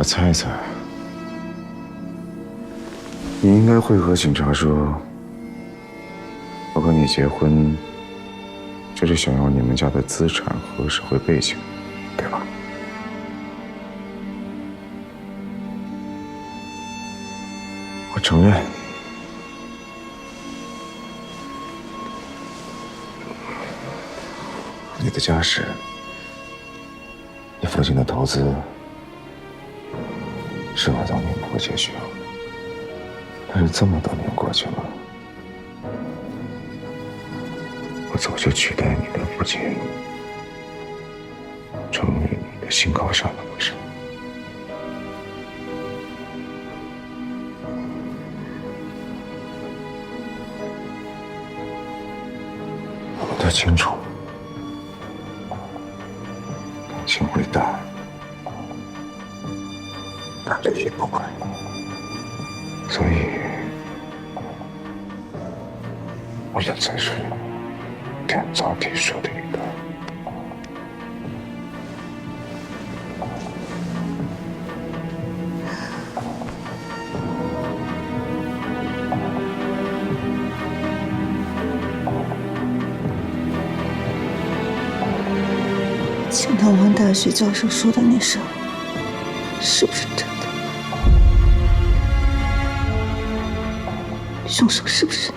我猜猜，你应该会和警察说，我和你结婚，就是想要你们家的资产和社会背景，对吧？我承认，你的家世，你父亲的投资，是我当年迫切需要的。但是这么多年过去了，我早就取代你的父亲，成为你的新高上了，不是？我都清楚，感情会淡，但这些不会。所以，我现在是天造地设的一个。请到王大学教授说的那事儿，是不是真的？凶手是不是？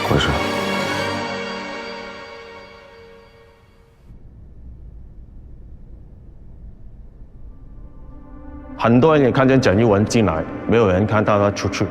不是。很多人也看见蒋玉文进来，没有人看到他出去。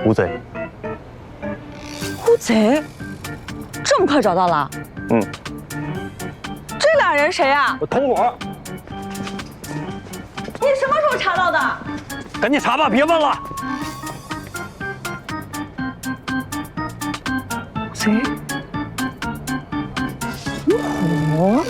乌贼，乌贼，这么快找到了？嗯，这俩人谁呀？我同伙，你什么时候查到的？赶紧查吧，别问了。贼，火。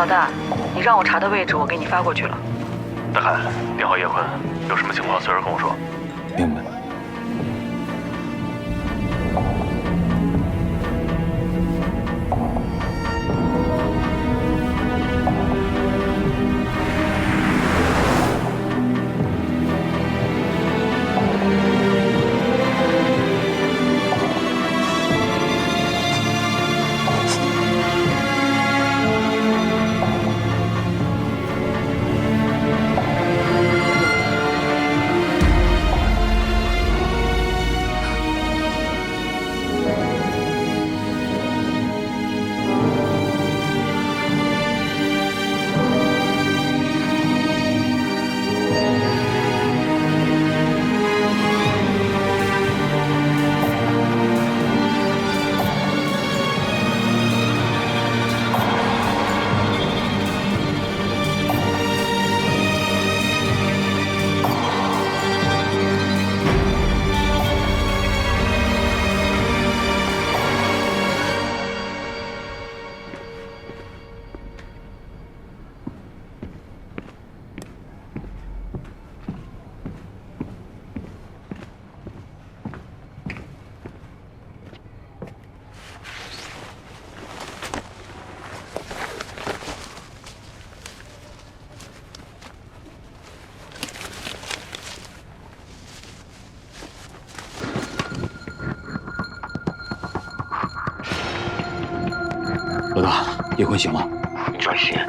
老大，你让我查的位置我给你发过去了。大凯，电话叶坤，有什么情况随时跟我说。明白。老大，叶坤醒了。你专心。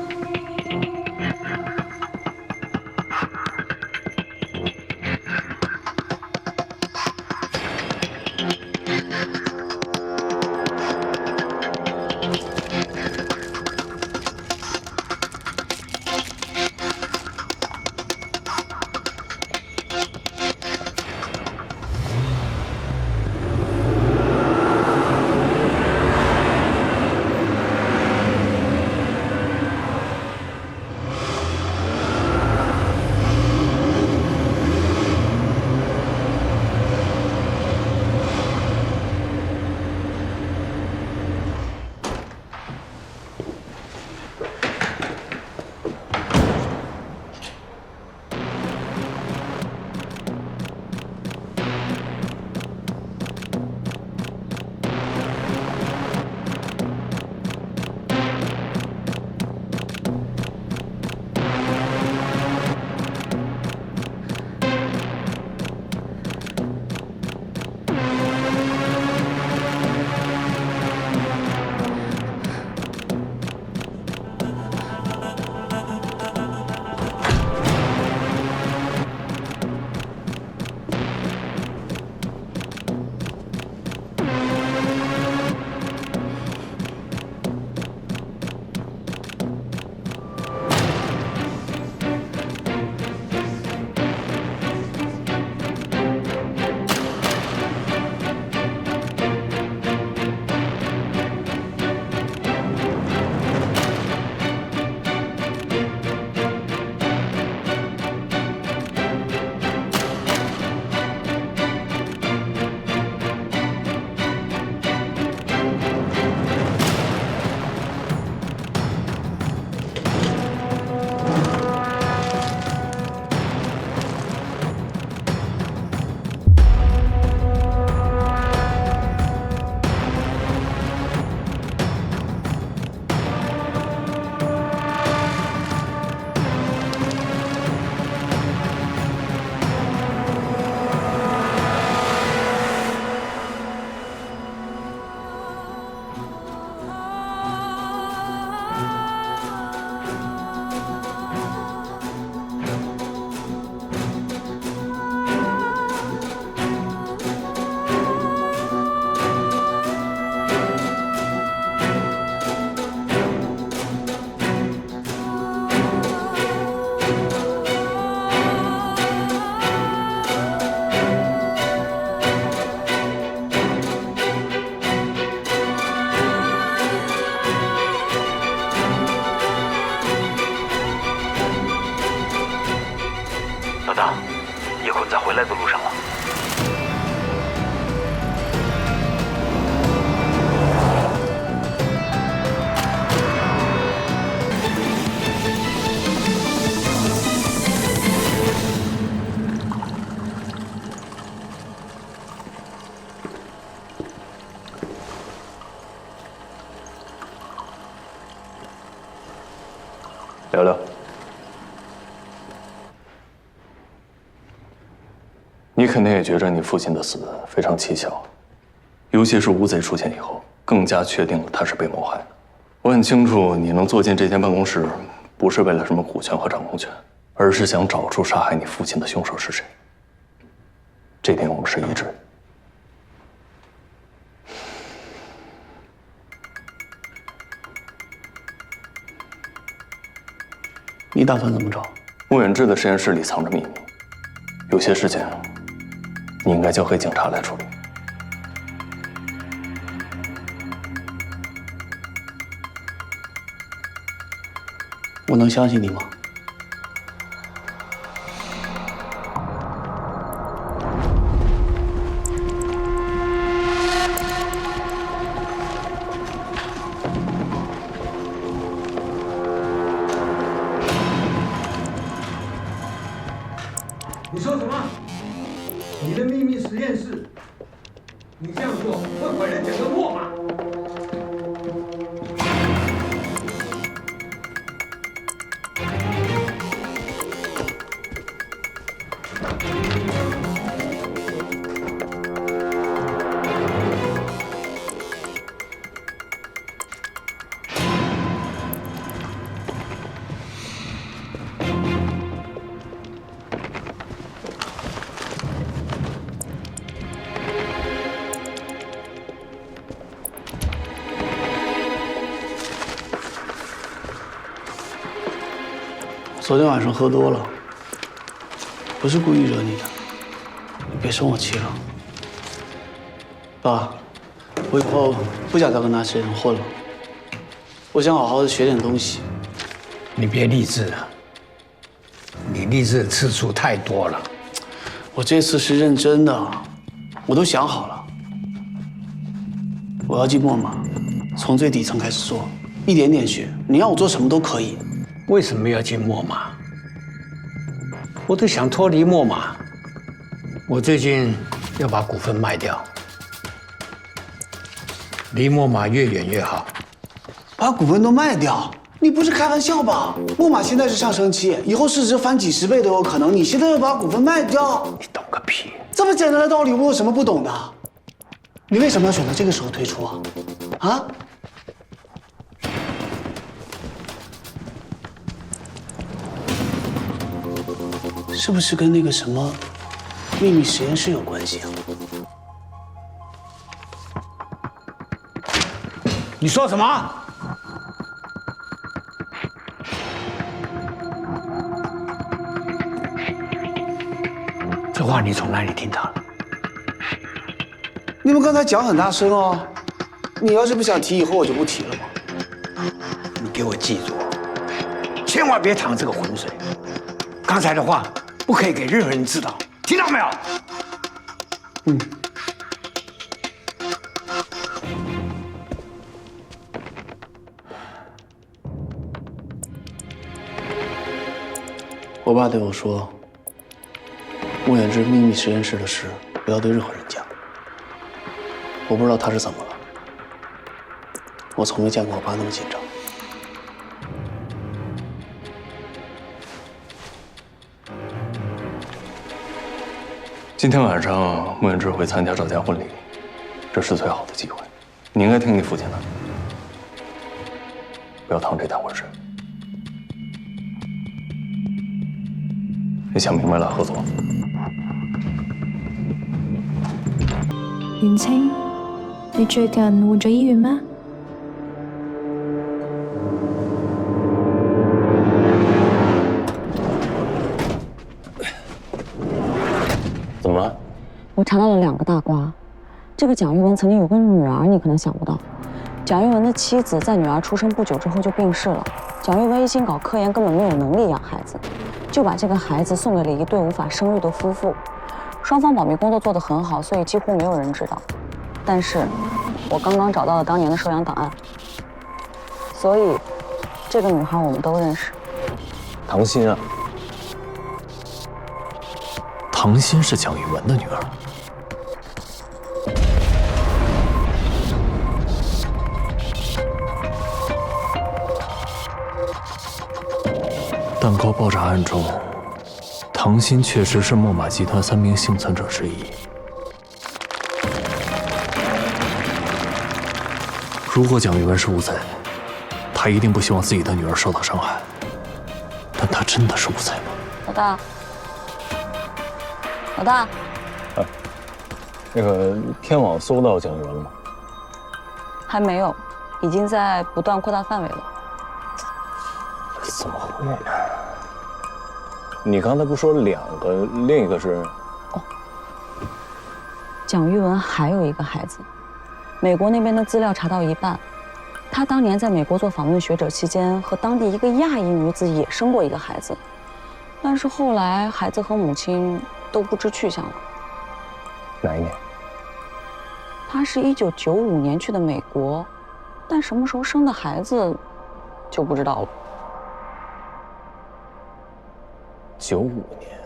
聊聊。你肯定也觉着你父亲的死非常蹊跷，尤其是乌贼出现以后，更加确定了他是被谋害的。我很清楚，你能坐进这间办公室，不是为了什么股权和掌控权，而是想找出杀害你父亲的凶手是谁。这点我们是一致的。你打算怎么着？穆远志的实验室里藏着秘密，有些事情你应该交给警察来处理。我能相信你吗？你说什么？你的秘密实验室，你这样做会毁了整个沃马。昨天晚上喝多了，不是故意惹你的，你别生我气了。爸，我以后不想再跟那些人混了，我想好好的学点东西。你别励志了，你励志的次数太多了。我这次是认真的，我都想好了，我要进墨马，从最底层开始做，一点点学。你让我做什么都可以。为什么要进墨马？我都想脱离墨马。我最近要把股份卖掉，离墨马越远越好。把股份都卖掉？你不是开玩笑吧？墨马现在是上升期，以后市值翻几10倍都有可能。你现在要把股份卖掉？你懂个屁！这么简单的道理，我有什么不懂的？你为什么要选择这个时候退出啊？啊？是不是跟那个什么秘密实验室有关系啊？你说什么？这话你从哪里听到的？你们刚才讲很大声哦。你要是不想提，以后我就不提了嘛。你给我记住，千万别淌这个浑水。刚才的话不可以给任何人知道，听到没有？嗯。我爸对我说，穆远志秘密实验室的事不要对任何人讲。我不知道他是怎么了，我从没见过我爸那么紧张。今天晚上穆远志会参加赵家婚礼，这是最好的机会。你应该听你父亲的，不要趟这滩浑水。你想明白了，何总。元清，你最近換咗醫院咩？怎么了？我查到了2个大瓜。这个蒋玉文曾经有个女儿，你可能想不到。蒋玉文的妻子在女儿出生不久之后就病逝了。蒋玉文一心搞科研，根本没有能力养孩子，就把这个孩子送给了一对无法生育的夫妇。双方保密工作做得很好，所以几乎没有人知道。但是，我刚刚找到了当年的收养档案，所以这个女孩我们都认识。唐鑫啊。唐鑫是蒋玉文的女儿。蛋糕爆炸案中，唐鑫确实是墨马集团3名幸存者之一。如果蒋玉文是无罪，他一定不希望自己的女儿受到伤害。但他真的是无罪吗？老大，老大，那个天网搜到蒋玉文了吗？还没有，已经在不断扩大范围了。怎么会呢？你刚才不说2个，另一个是？蒋玉文还有一个孩子，美国那边的资料查到一半，他当年在美国做访问学者期间，和当地一个亚裔女子也生过一个孩子，但是后来孩子和母亲都不知去向了。哪一年？他是1995年去的美国，但什么时候生的孩子就不知道了。95年，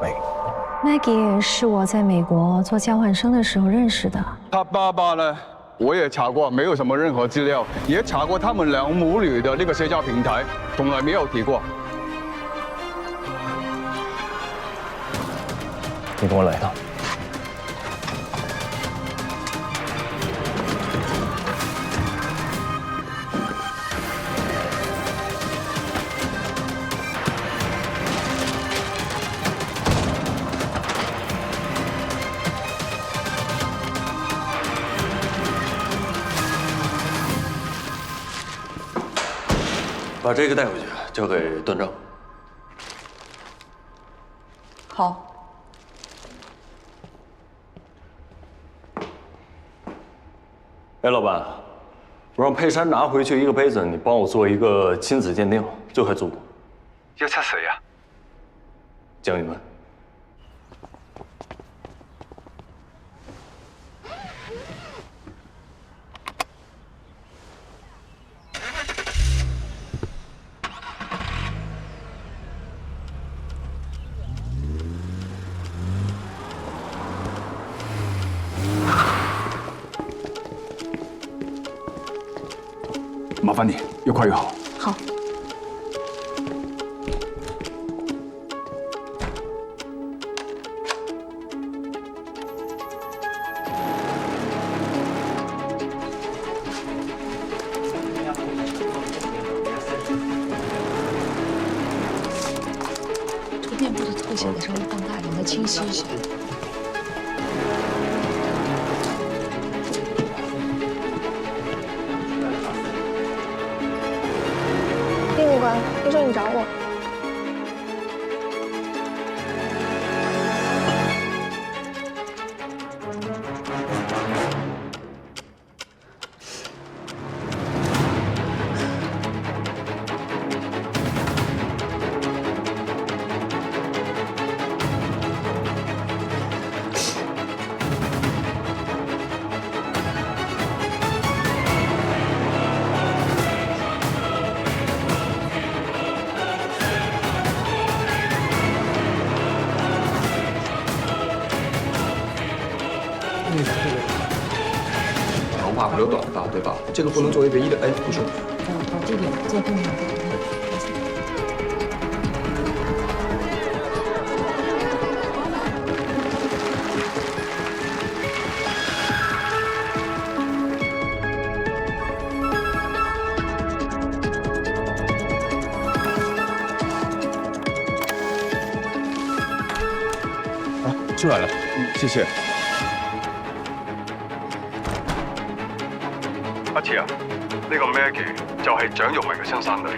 美国。Maggie 是我在美国做交换生的时候认识的。他爸爸呢，我也查过，没有什么任何资料，也查过他们2母女的那个社交平台，从来没有提过。你跟我来一趟。把这个带回去，交给段正。好。哎，老板，我让佩珊拿回去一个杯子，你帮我做一个亲子鉴定，就快足够。要测谁呀？江玉文。麻烦你，越快越好。好。这个面部的特写得稍微放大一点，再清晰一些。殡仪馆，医生，你找我。长发不留短发，对吧？这个不能作为唯一的。哎，不是。把地点做动作。出來啦，謝謝。阿慈啊，呢個 Maggie 就係蔣玉文嘅親生女。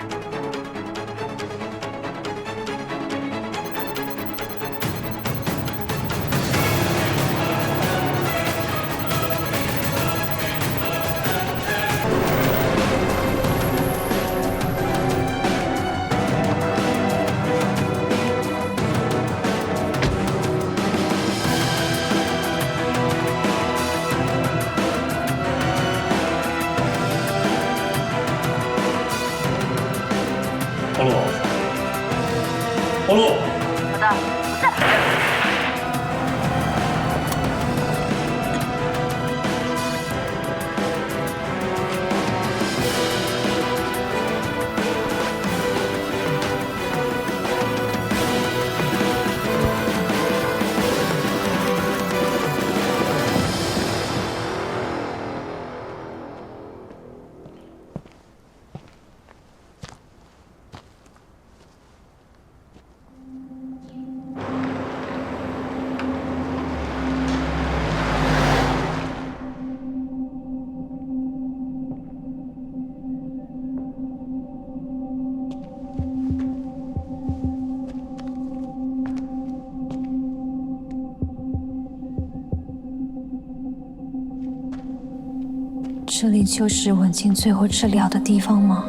这里就是文静最后治疗的地方吗？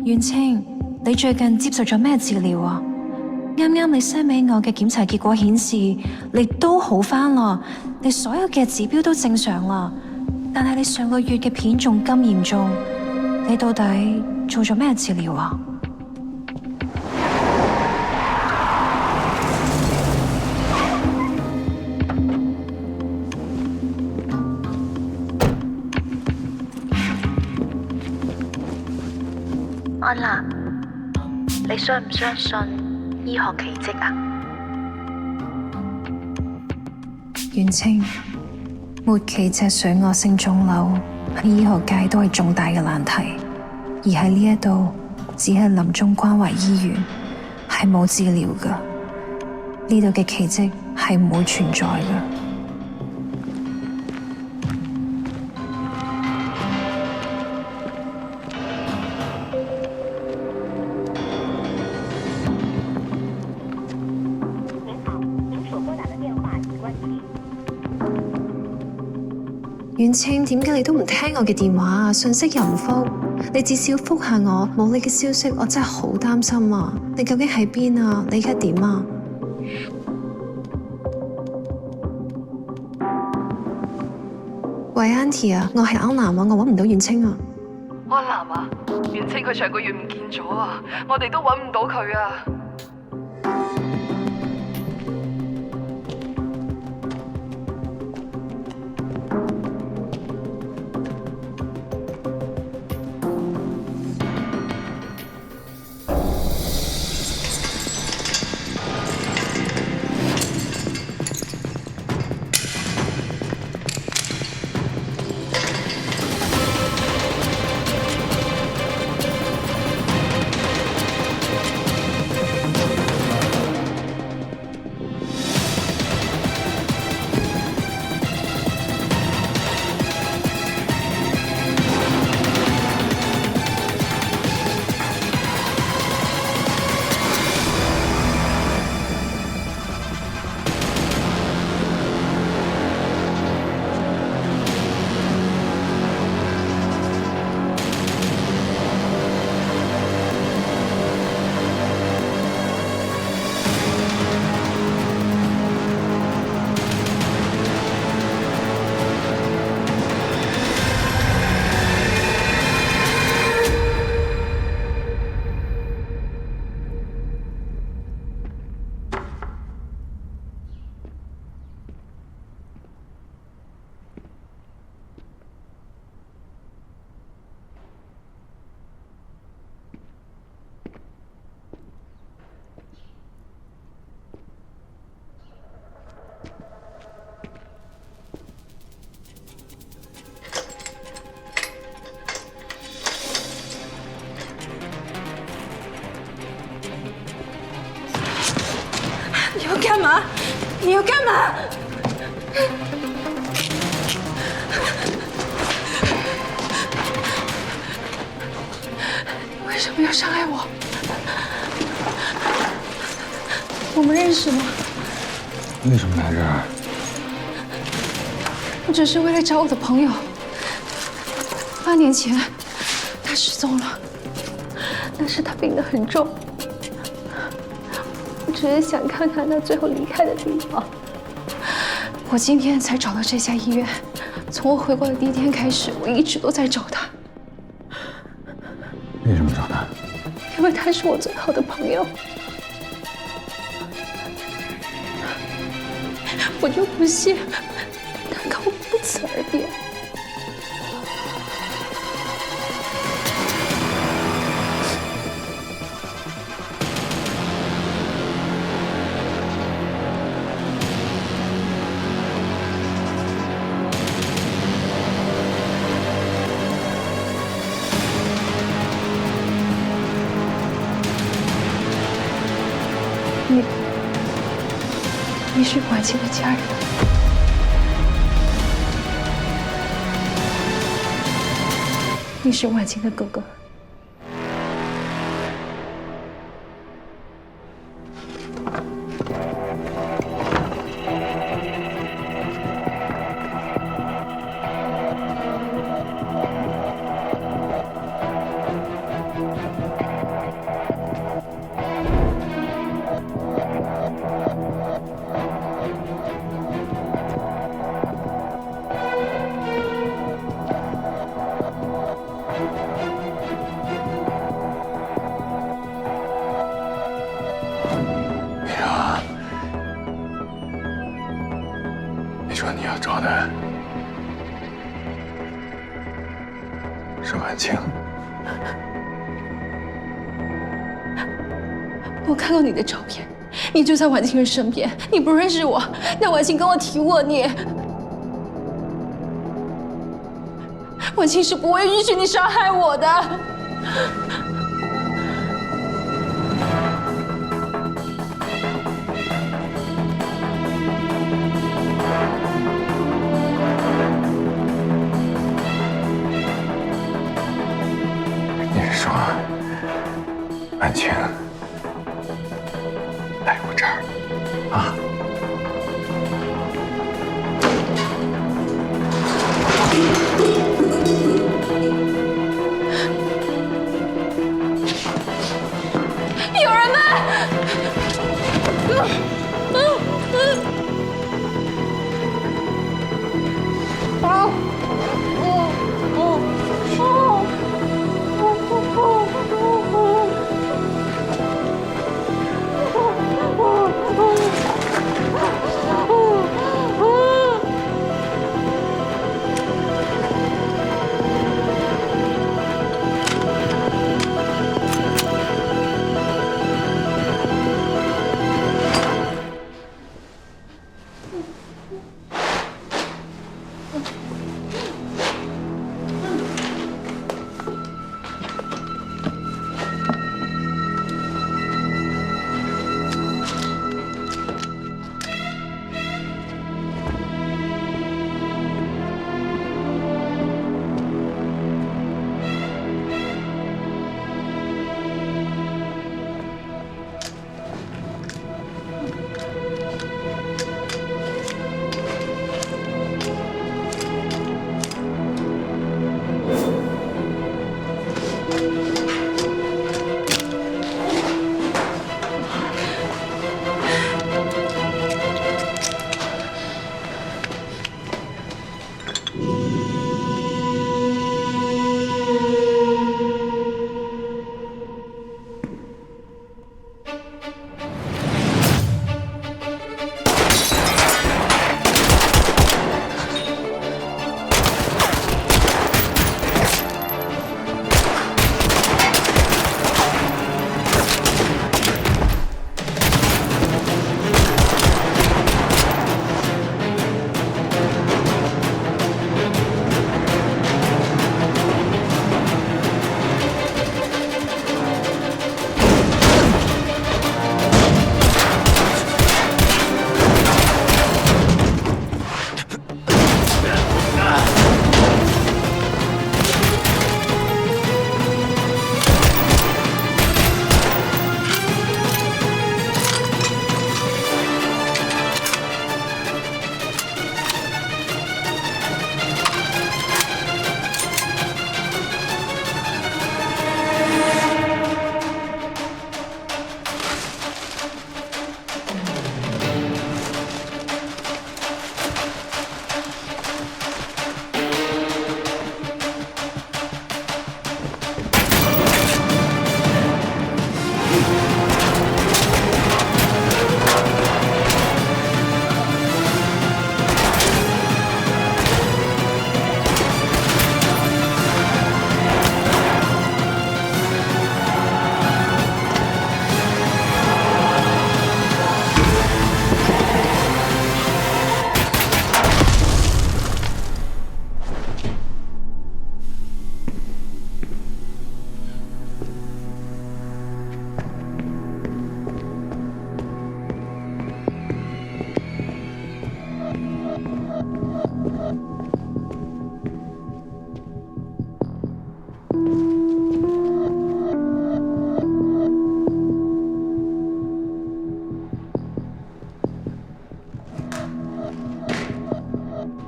袁清，你最近接受咗咩治療啊？啱啱你 send 俾我嘅檢查結果顯示，你都好返啦，你所有嘅指標都正常啦。但係你上個月嘅片仲咁嚴重，你到底做咗咩治療啊？安娜，你相唔相信醫學奇蹟啊？袁清，末期脊髓惡性腫瘤喺醫學界都係重大嘅難題，而喺呢一度只係臨終關懷醫院，係冇治療㗎。呢度嘅奇蹟係唔會存在㗎。袁清，點解你都唔聽我嘅電話啊？信息又唔覆，你至少覆下我。冇你嘅消息，我真係好擔心啊！你究竟喺邊啊？你而家點啊？喂 ，Auntie 啊，我係歐南啊，我揾唔到袁清啊。安南啊，袁清佢上個月唔見咗啊，我哋都揾唔到佢啊。你要干嘛？你要干嘛？你为什么要伤害我？我们认识吗？为什么来这儿？我只是为了找我的朋友。8年前，他失踪了，但是他病得很重。我只是想看看他最后离开的地方。我今天才找到这家医院，从我回国的第一天开始，我一直都在找他。为什么找他？因为他是我最好的朋友。我就不信他跟我不辞而别。你是婉清的家人。你是婉清的哥哥。你说你要找的是婉清？我看到你的照片，你就在婉清的身边，你不认识我，但婉清跟我提过你。婉清是不会允许你伤害我的。你是说，婉清来我这儿啊？有人们！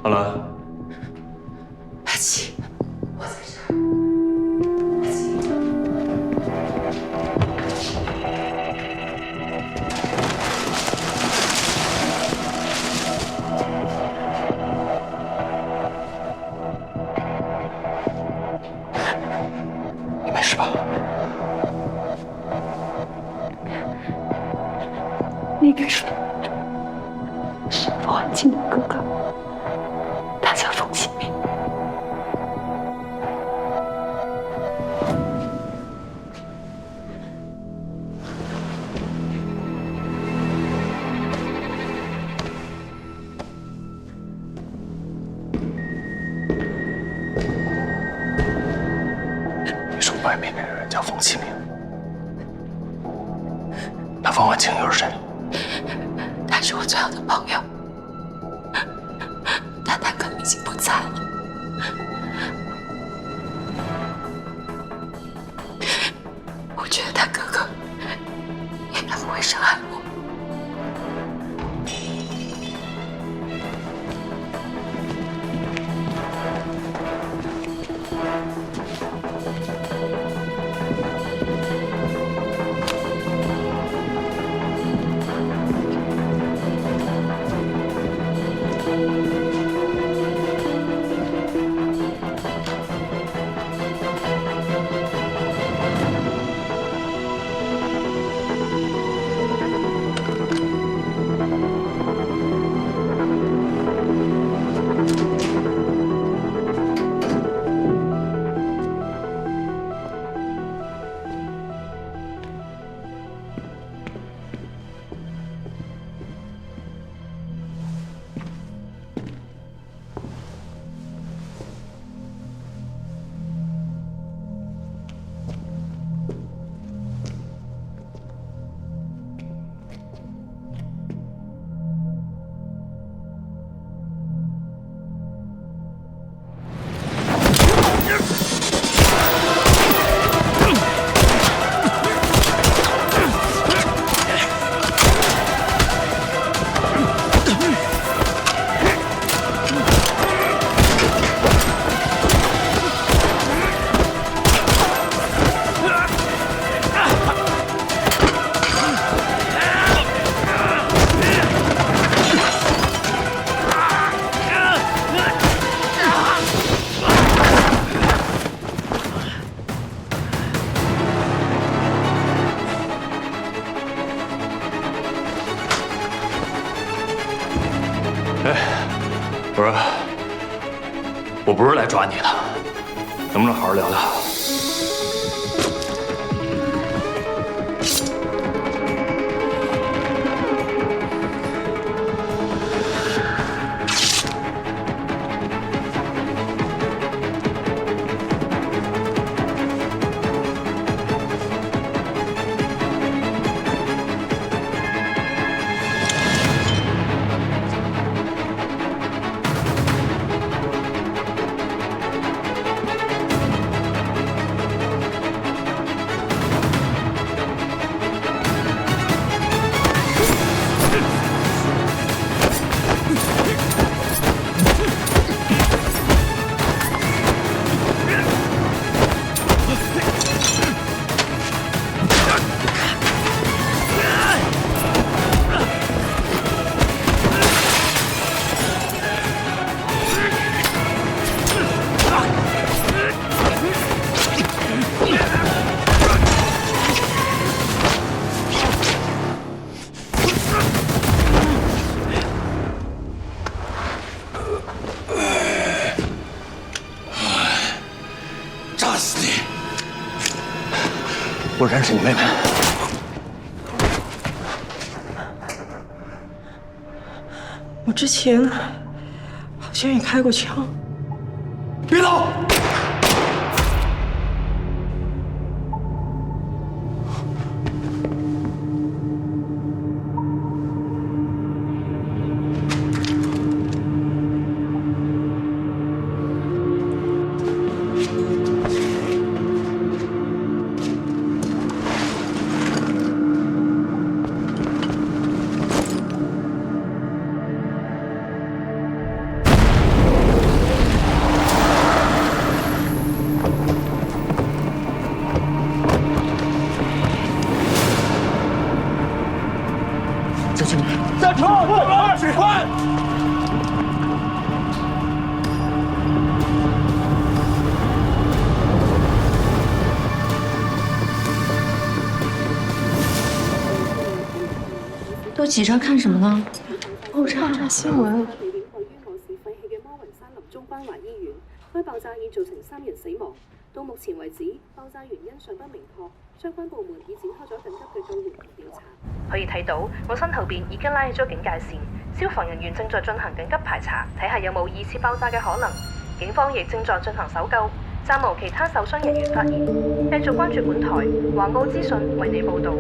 好了，阿七，我在这儿。你没事吧？那个是婉清的哥哥。是我最好的朋友，但他可能已经不在了。我觉得他哥哥应该不会伤害我。不是，我不是来抓你的，能不能好好聊聊？我认识你妹妹。我之前好像也开过枪。别动！站住！快！都挤着看什么呢？爆炸新闻。該爆炸已造成3人死亡，到目前為止，爆炸原因尚不明確，相關部門已展開咗緊急嘅救援同調查。可以睇到，我身後邊已經拉起咗警戒線，消防人員正在進行緊急排查，睇下有冇二次爆炸嘅可能。警方亦正在進行搜救，暫無其他受傷人員發現。繼續關注本台華澳資訊為你報導。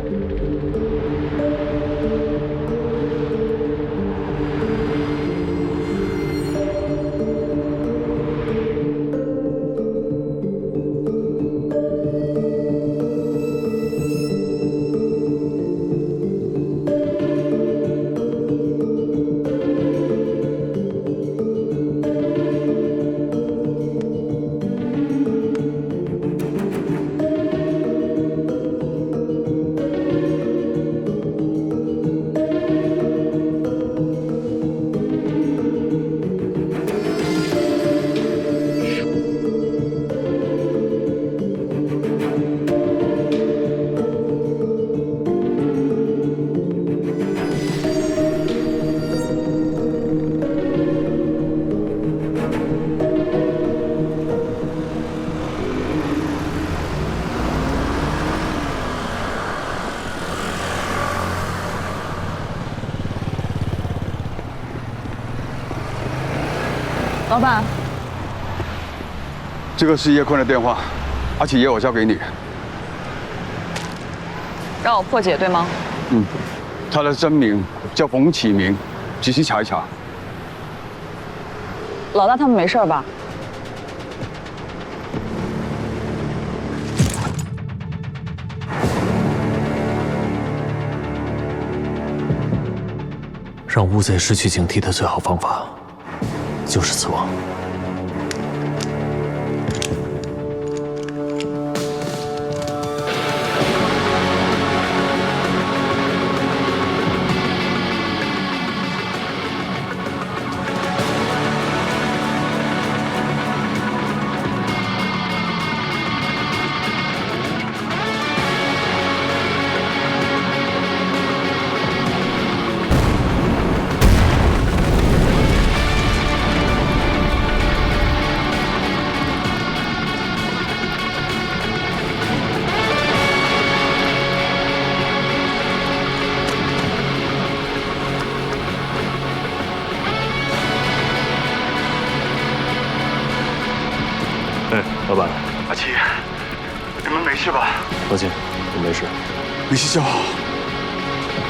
老板，这个是叶坤的电话，而且也我交给你。让我破解对吗？嗯，他的真名叫冯启明，仔细查一查。老大他们没事吧？让乌贼失去警惕的最好方法，就是死亡。哎，老板，阿七，你们没事吧？抱歉，我没事。没事就好。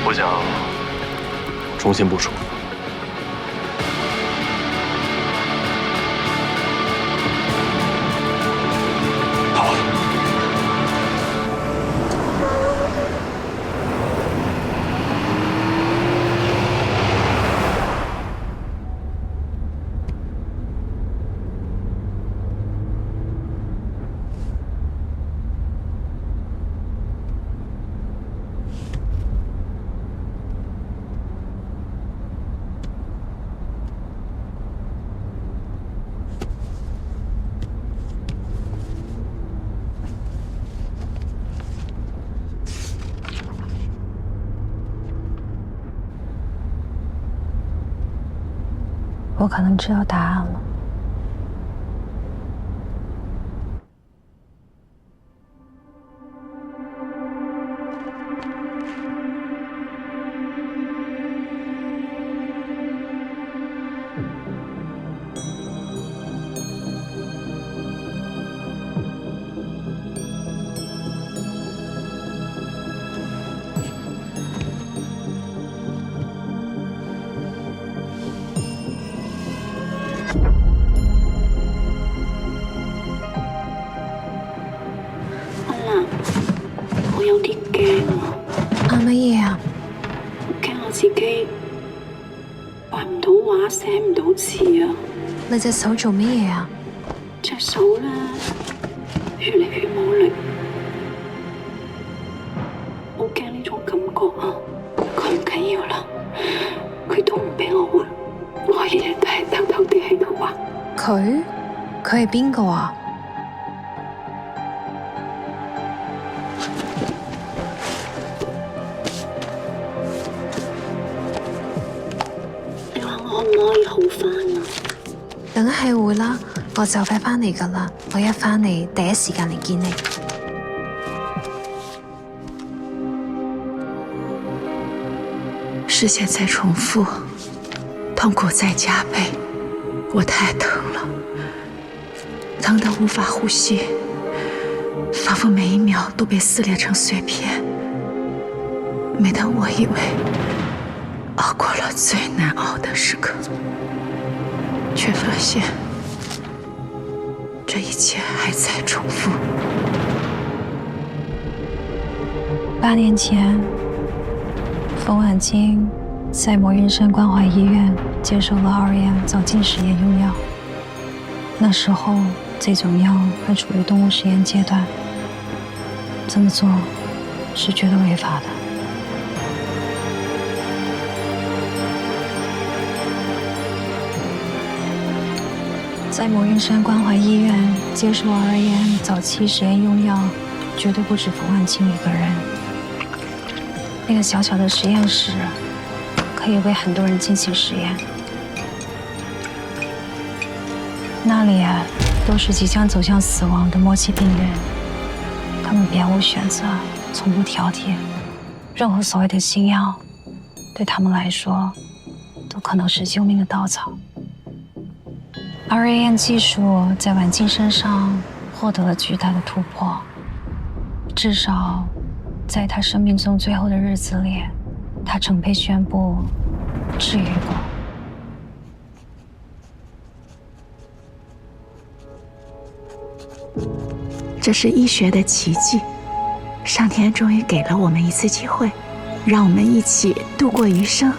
我想重新部署。好。我可能知道答案了。我有啲驚啊！啱乜嘢啊？驚我自己畫唔到畫，寫唔到字啊！你隻手做乜嘢啊？隻手咧越嚟越冇力，好驚呢種感覺啊！佢唔緊要啦，佢都唔俾我畫，我日日都係偷偷地喺度畫。佢係邊個啊？可唔可以好返啊？梗係會啦，我就快返嚟㗎啦，我一返嚟第一時間嚟見你。视线在重复，痛苦在加倍，我太疼了，疼得无法呼吸，仿佛每一秒都被撕裂成碎片。每当我以为熬过了最难熬的时刻，却发现这一切还在重复。8年前，冯婉清在魔云山关怀医院接受了2M 早期实验用药，那时候这种药还处于动物实验阶段，这么做是绝对违法的。在魔云山关怀医院接受2M 早期实验用药，绝对不止冯婉清一个人。那个小小的实验室，可以为很多人进行实验。那里啊，都是即将走向死亡的末期病人，他们别无选择，从不挑剔，任何所谓的新药，对他们来说，都可能是救命的稻草。RAN 技术在婉清身上获得了巨大的突破，至少在他生命中最后的日子里，他曾被宣布治愈过。这是医学的奇迹，上天终于给了我们一次机会，让我们一起度过余生。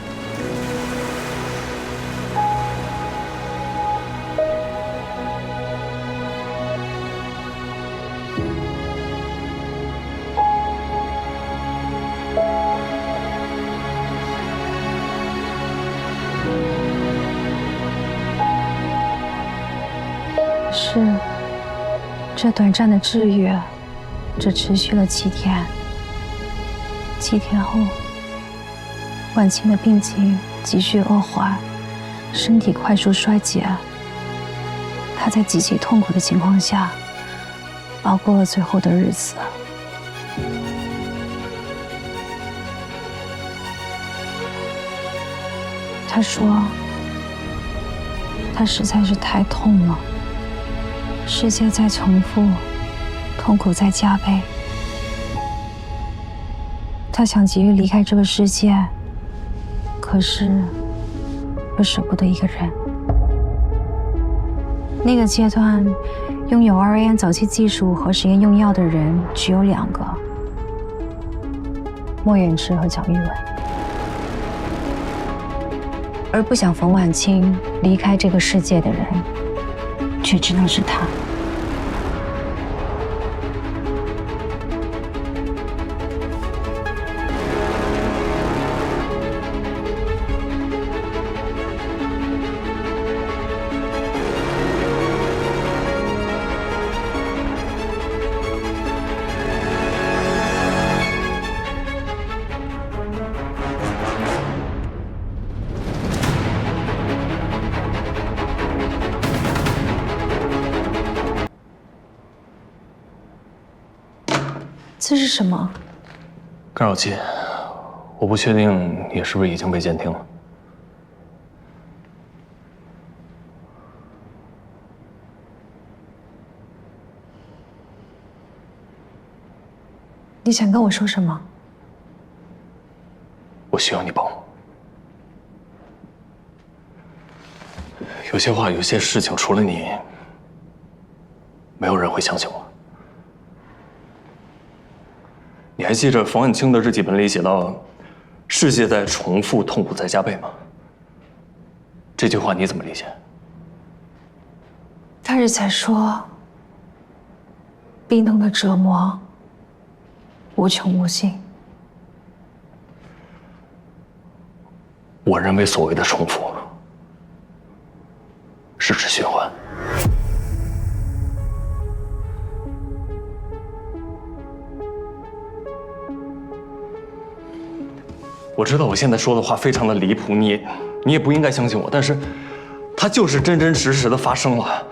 是，这短暂的治愈，只持续了7天。7天后，婉清的病情急剧恶化，身体快速衰竭。她在极其痛苦的情况下，熬过了最后的日子。她说，她实在是太痛了。世界在重复，痛苦在加倍。他想急于离开这个世界，可是又舍不得一个人。那个阶段，拥有 RAN 早期技术和实验用药的人只有2个：莫远之和蒋玉文。而不想冯婉清离开这个世界的人，却只能是他。这是什么？干扰器，我不确定你是不是已经被监听了。你想跟我说什么？我需要你帮我。有些话，有些事情，除了你，没有人会相信我。你还记着冯婉清的日记本里写到“世界在重复，痛苦在加倍”吗？这句话你怎么理解？他是在说，冰冻的折磨无穷无尽。我认为所谓的重复，是指循环。我知道我现在说的话非常的离谱，你也不应该相信我，但是它就是真真实实的发生了。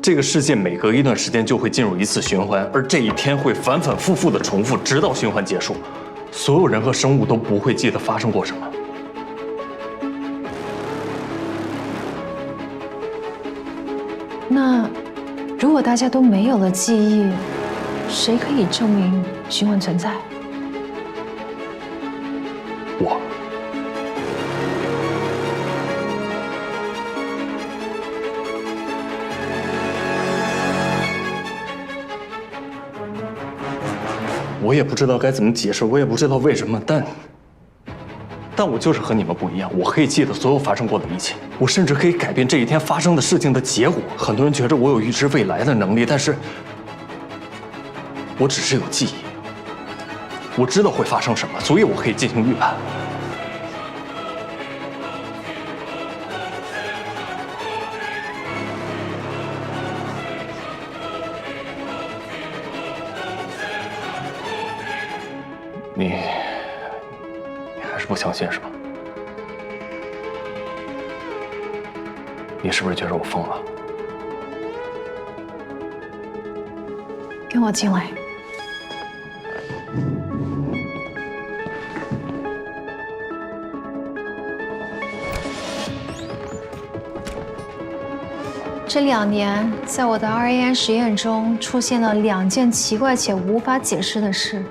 这个世界每隔一段时间就会进入一次循环，而这一天会反反复复的重复，直到循环结束。所有人和生物都不会记得发生过什么。那如果大家都没有了记忆，谁可以证明循环存在？我。我也不知道该怎么解释，我也不知道为什么，但我就是和你们不一样，我可以记得所有发生过的一切，我甚至可以改变这一天发生的事情的结果。很多人觉着我有预知未来的能力，但是我只是有记忆，我知道会发生什么，所以我可以进行预判。你还是不相信是吧？你是不是觉得我疯了？跟我进来。这2年，在我的 RAN 实验中出现了2件奇怪且无法解释的事。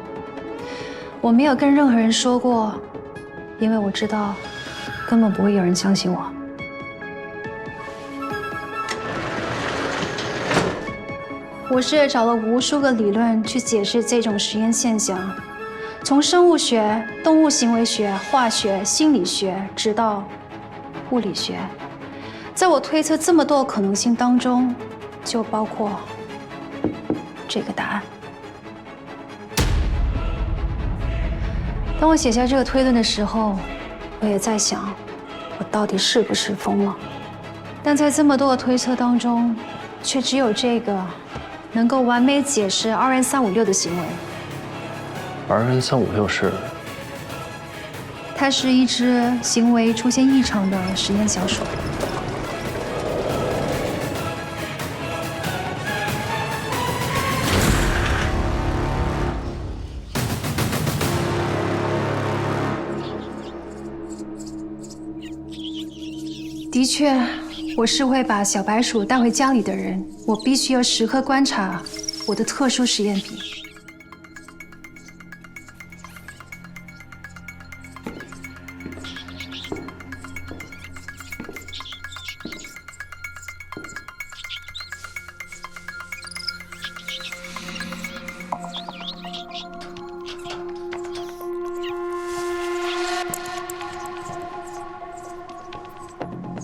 我没有跟任何人说过，因为我知道，根本不会有人相信我。我试着找了无数个理论去解释这种实验现象，从生物学、动物行为学、化学、心理学，直到物理学。在我推测这么多可能性当中，就包括这个答案。当我写下这个推论的时候，我也在想，我到底是不是疯了？但在这么多的推测当中，却只有这个能够完美解释 RN356的行为。RN356是？它是一只行为出现异常的实验小鼠。的确，我是会把小白鼠带回家里的人。我必须要时刻观察我的特殊实验品。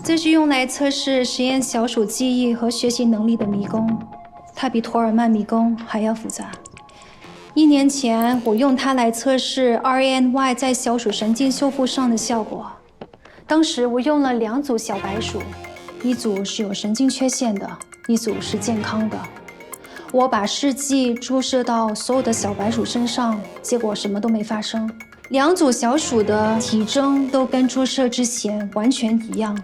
这是用来测试实验小鼠记忆和学习能力的迷宫，它比托尔曼迷宫还要复杂。1年前，我用它来测试 RANY 在小鼠神经修复上的效果。当时我用了2组小白鼠，一组是有神经缺陷的，一组是健康的。我把试剂注射到所有的小白鼠身上，结果什么都没发生。2组小鼠的体征都跟注射之前完全一样。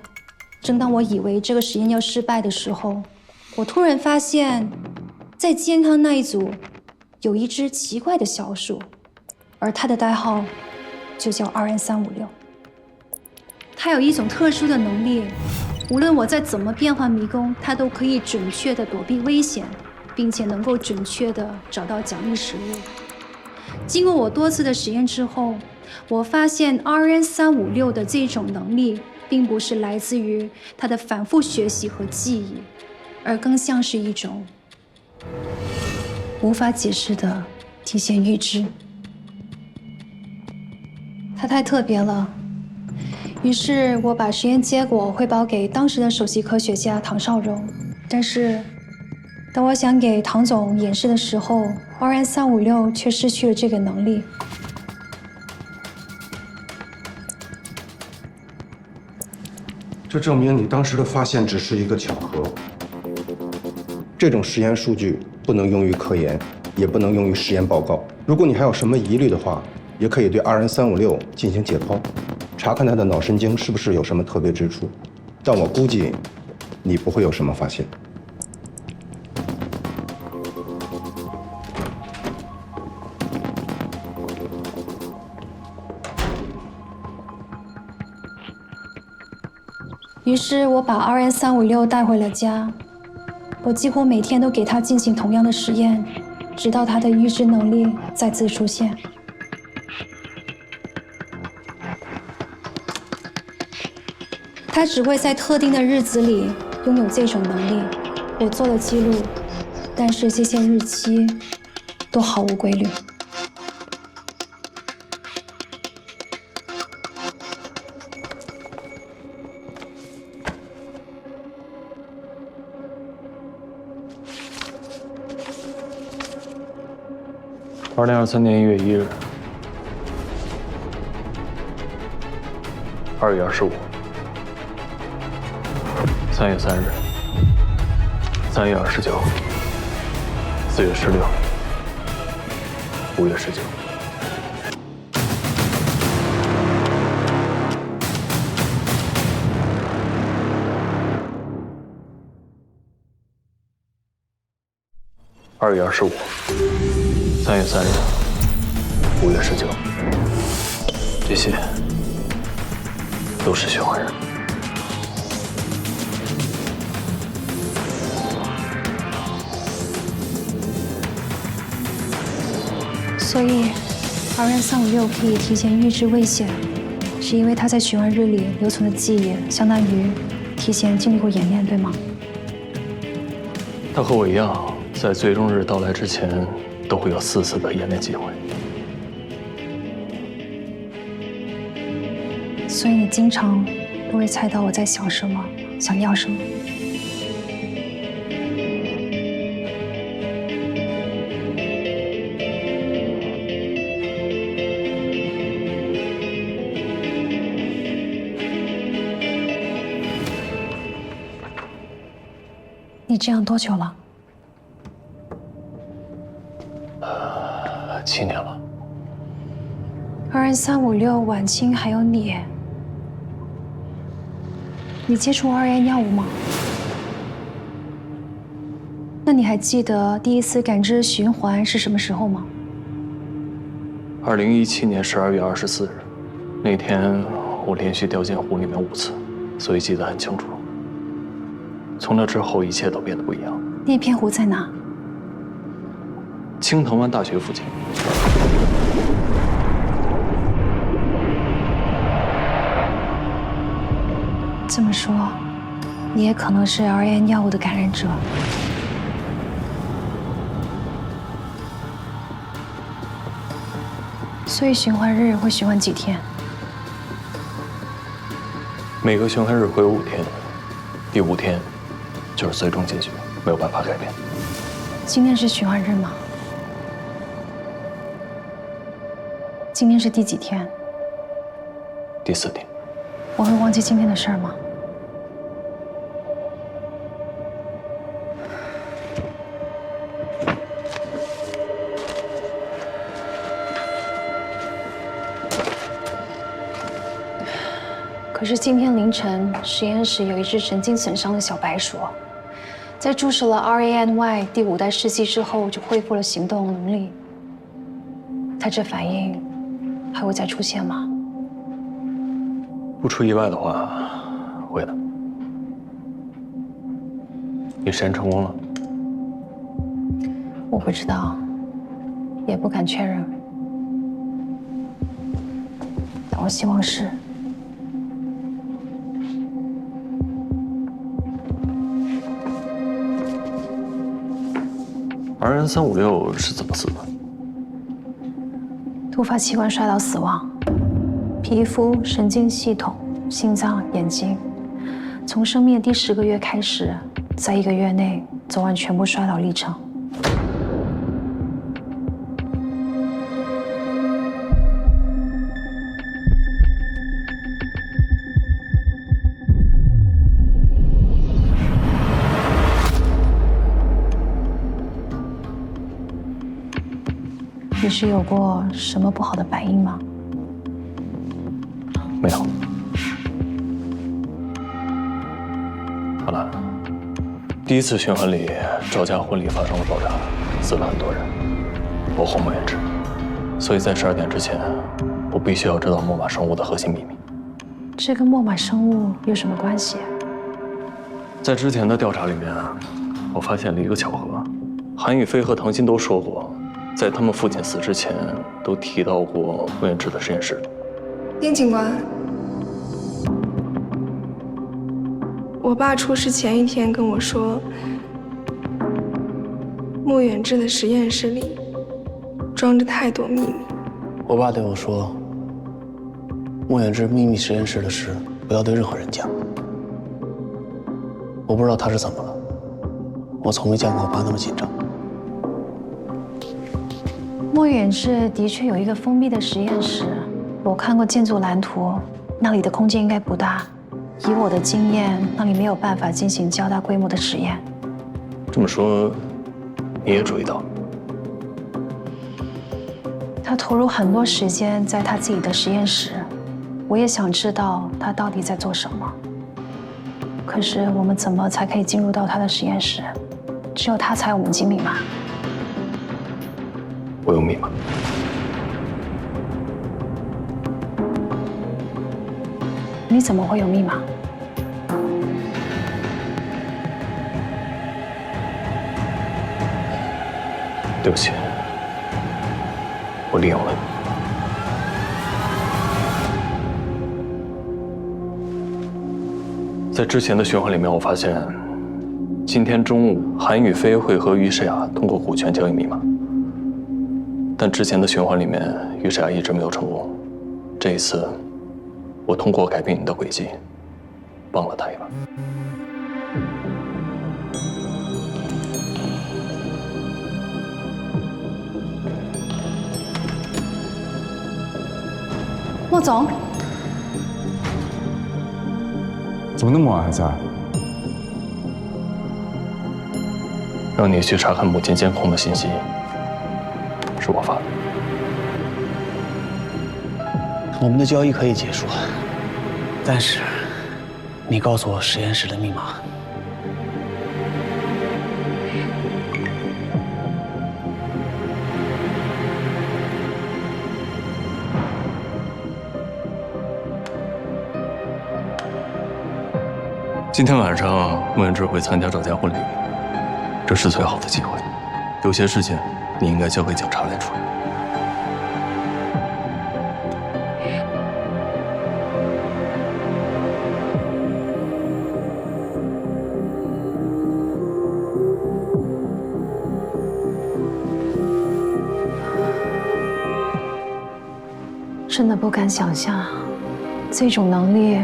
正当我以为这个实验要失败的时候，我突然发现，在健康那一组有一只奇怪的小鼠，而它的代号就叫 RN356。它有一种特殊的能力，无论我再怎么变换迷宫，它都可以准确地躲避危险，并且能够准确地找到奖励食物。经过我多次的实验之后，我发现 RN356的这种能力并不是来自于它的反复学习和记忆，而更像是一种无法解释的提前预知。它太特别了，于是我把实验结果汇报给当时的首席科学家唐绍荣。但是，当我想给唐总演示的时候，RN356却失去了这个能力。这证明你当时的发现只是一个巧合。这种实验数据不能用于科研，也不能用于实验报告。如果你还有什么疑虑的话，也可以对 RN356进行解剖，查看它的脑神经是不是有什么特别之处。但我估计，你不会有什么发现。于是我把 RN356带回了家，我几乎每天都给它进行同样的实验，直到它的预知能力再次出现。它只会在特定的日子里拥有这种能力。我做了记录，但是这些日期都毫无规律。2023年1月1日，2月25，3月3日，3月29，4月16，5月19。2月25，3月3日，5月19，这些都是循环人。所以，2N356可以提前预知危险，是因为他在循环日里留存的记忆，相当于提前经历过演练，对吗？他和我一样，在最终日到来之前，都会有4次的演练机会。所以你经常都会猜到我在想什么，想要什么。你这样多久了？7年了。2N356、晚清还有你，你接触2N药物吗？那你还记得第一次感知循环是什么时候吗2017年12月24日，那天我连续掉进湖里面5次，所以记得很清楚。从那之后，一切都变得不一样。那片湖在哪？青藤湾大学附近。这么说，你也可能是 2N药物的感染者。所以循环日会循环几天？每个循环日会有5天，第5天就是最终结局，没有办法改变。今天是循环日吗？今天是第几天？第4天。我会忘记今天的事儿吗？可是今天凌晨，实验室有一只神经损伤的小白鼠，在注射了 RANY 第5代试剂之后，就恢复了行动能力。它这反应还会再出现吗？不出意外的话，会的。你实验成功了？我不知道，也不敢确认，但我希望是。2N356是怎么死的？突发器官衰老死亡，皮肤、神经系统、心脏、眼睛，从生命的第10个月开始，在1个月内走完全部衰老历程。你是有过什么不好的反应吗？没有。好了，第1次循环里，赵家婚礼发生了爆炸，死了很多人，包括莫言之。所以在12点之前，我必须要知道木马生物的核心秘密。这跟木马生物有什么关系？在之前的调查里面，我发现了一个巧合，韩宇飞和唐鑫都说过，在他们父亲死之前，都提到过莫言之的实验室。丁警官，我爸出事前1天跟我说，莫远志的实验室里装着太多秘密。我爸对我说，莫远志秘密实验室的事不要对任何人讲。我不知道他是怎么了，我从没见过我爸那么紧张。莫远志的确有一个封闭的实验室，我看过建筑蓝图，那里的空间应该不大。以我的经验，那里没有办法进行较大规模的实验。这么说，你也注意到？他投入很多时间在他自己的实验室，我也想知道他到底在做什么。可是我们怎么才可以进入到他的实验室？只有他才有我们机密码。我有密码。你怎么会有密码？对不起，我利用了你。在之前的循环里面，我发现今天中午韩宇飞会和于诗雅通过股权交易密码，但之前的循环里面，于诗雅一直没有成功。这一次，我通过改变你的轨迹，帮了她一把。莫总，怎么那么晚还在？让你去查看母亲监控的信息，是我发的。我们的交易可以结束，但是你告诉我实验室的密码。今天晚上穆远志会参加赵家婚礼，这是最好的机会。有些事情你应该交给警察来处理。真的不敢想象，这种能力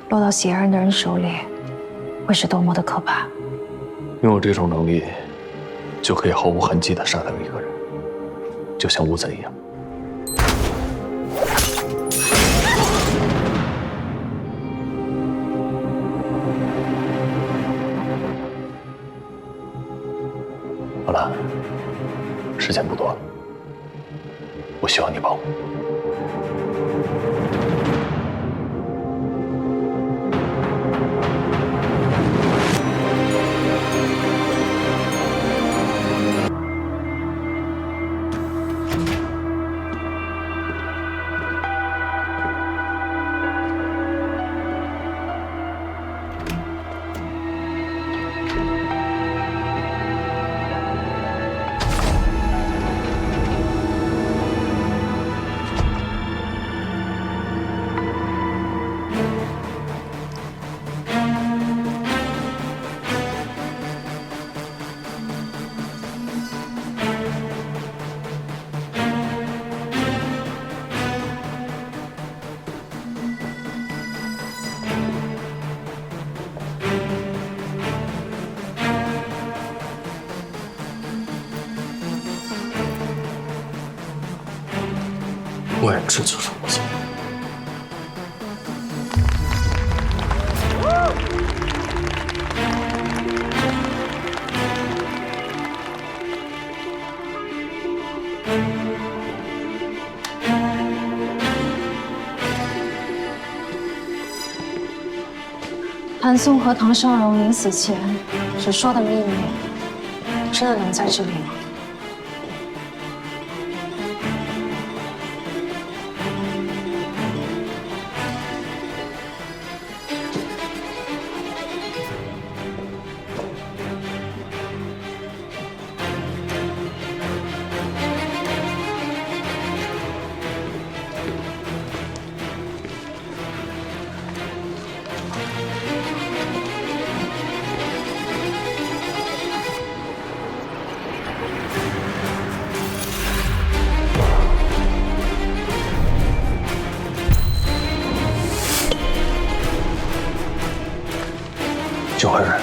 落到喜爱人的人手里，会是多么的可怕。拥有这种能力，就可以毫无痕迹地杀掉一个人，就像乌贼一样。好了，时间不多了，我需要你帮我。穆远志就是我做的。韩松和唐尚荣临死前所说的秘密，真的能在这里吗？九儿，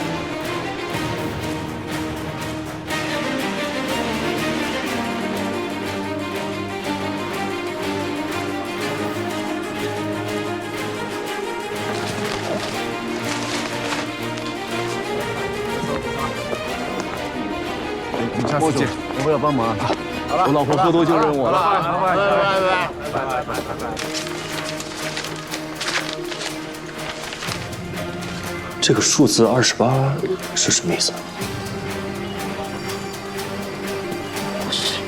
默契，我会要帮忙。我老婆喝多就认我了。这个数字28是什么意思？不是。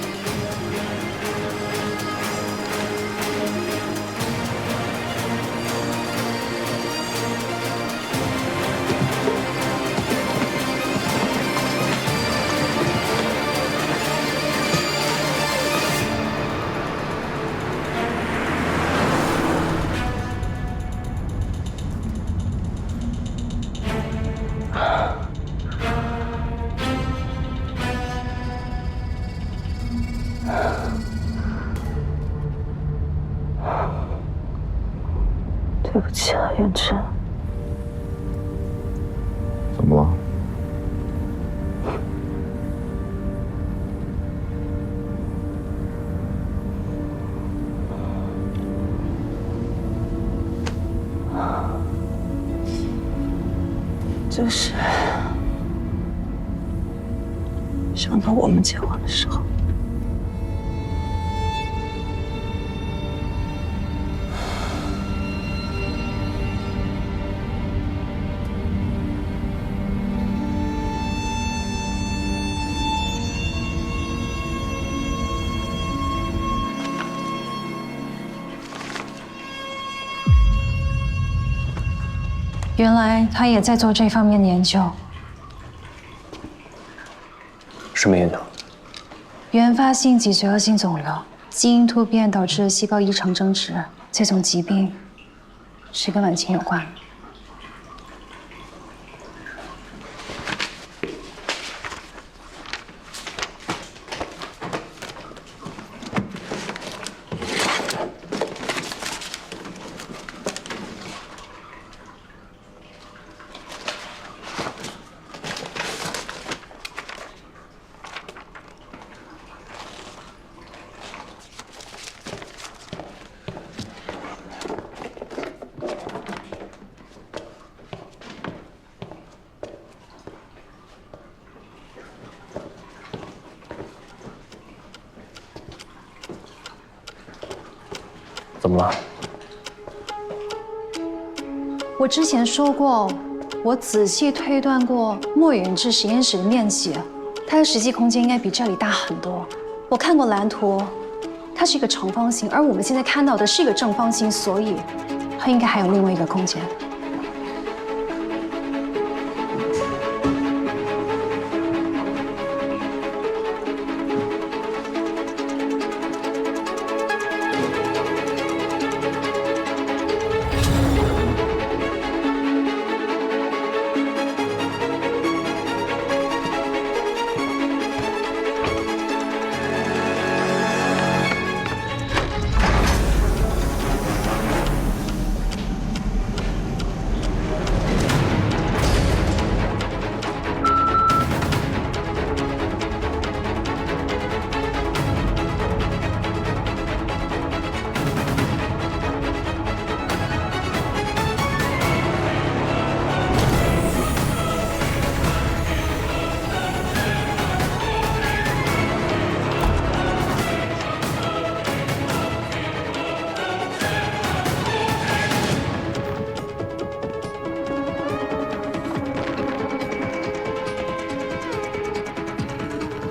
元之，怎么了？就是想到我们结婚的时候，原来他也在做这方面的研究。什么研究？原发性脊髓恶性肿瘤，基因突变导致细胞异常增殖，这种疾病是跟晚清有关。怎么了？我之前说过，我仔细推断过莫远志实验室的面积，它的实际空间应该比这里大很多。我看过蓝图，它是一个长方形，而我们现在看到的是一个正方形，所以它应该还有另外一个空间。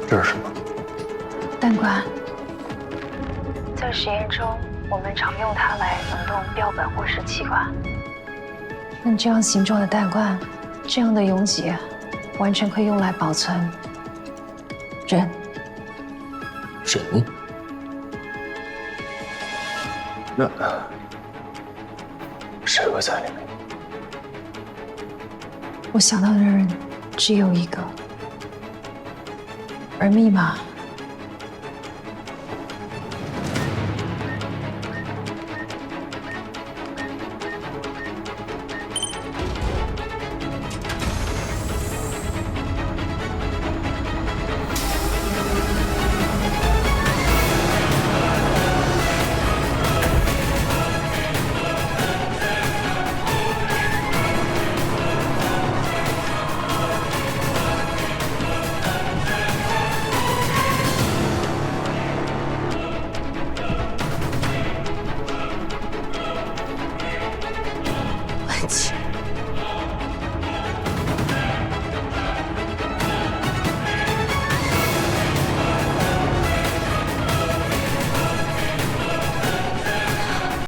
这是什么？弹管。在实验中，我们常用它来冷冻标本或是器官。那这样形状的弹罐，这样的容积，完全可以用来保存人。人？那谁会在里面？我想到的人只有一个，而密码万茜。